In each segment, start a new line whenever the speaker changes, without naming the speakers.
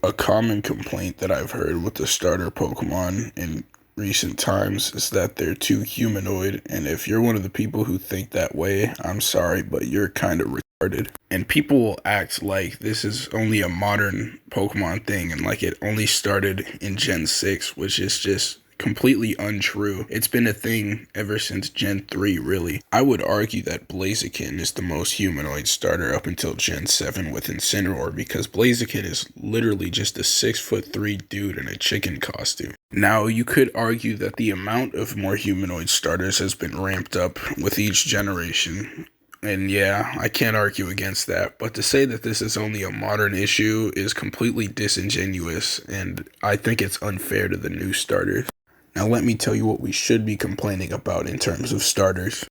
A common complaint that I've heard with the starter Pokemon in recent times is that they're too humanoid, and if you're one of the people who think that way, I'm sorry, but you're kind of retarded. And people will act like this is only a modern Pokemon thing and like it only started in Gen 6, which is just completely untrue. It's been a thing ever since Gen 3, really. I would argue that Blaziken is the most humanoid starter up until Gen 7 with Incineroar, because Blaziken is literally just a 6'3" dude in a chicken costume. Now, you could argue that the amount of more humanoid starters has been ramped up with each generation. And yeah, I can't argue against that, but to say that this is only a modern issue is completely disingenuous, and I think it's unfair to the new starters. Now let me tell you what we should be complaining about in terms of starters.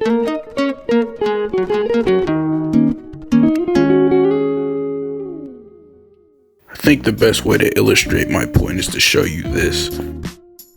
I think the best way to illustrate my point is to show you this.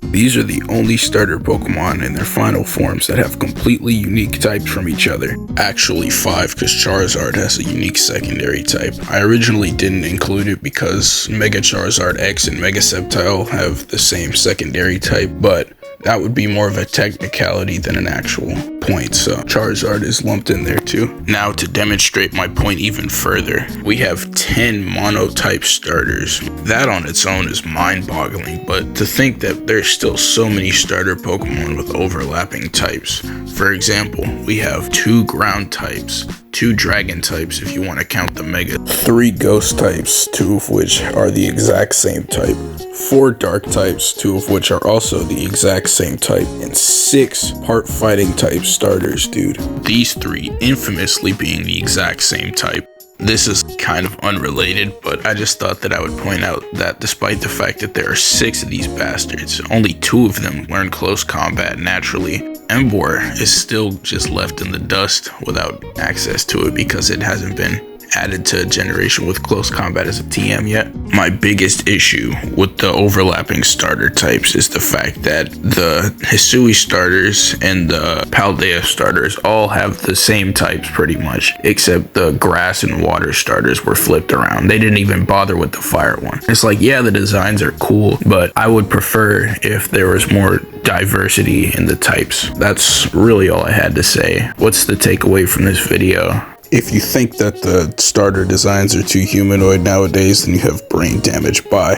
These are the only starter Pokemon in their final forms that have completely unique types from each other. Actually 5, because Charizard has a unique secondary type. I originally didn't include it because Mega Charizard X and Mega Sceptile have the same secondary type, but that would be more of a technicality than an actual point, so Charizard is lumped in there too. Now, to demonstrate my point even further, we have 10 monotype starters. That on its own is mind-boggling, but to think that there's still so many starter Pokemon with overlapping types. For example, we have 2 ground types, 2 dragon types if you want to count the Mega, 3 ghost types, 2 of which are the exact same type, 4 dark types, 2 of which are also the exact same type, and 6 part fighting type starters, dude. These 3 infamously being the exact same type. This is kind of unrelated, but I just thought that I would point out that despite the fact that there are 6 of these bastards, only 2 of them learn close combat naturally. Emboar is still just left in the dust without access to it because it hasn't been added to a generation with close combat as a TM yet. My biggest issue with the overlapping starter types is the fact that the Hisui starters and the Paldea starters all have the same types pretty much, except the grass and water starters were flipped around. They didn't even bother with the fire one. It's like, yeah, the designs are cool, but I would prefer if there was more diversity in the types. That's really all I had to say. What's the takeaway from this video? If you think that the starter designs are too humanoid nowadays, then you have brain damage. Bye.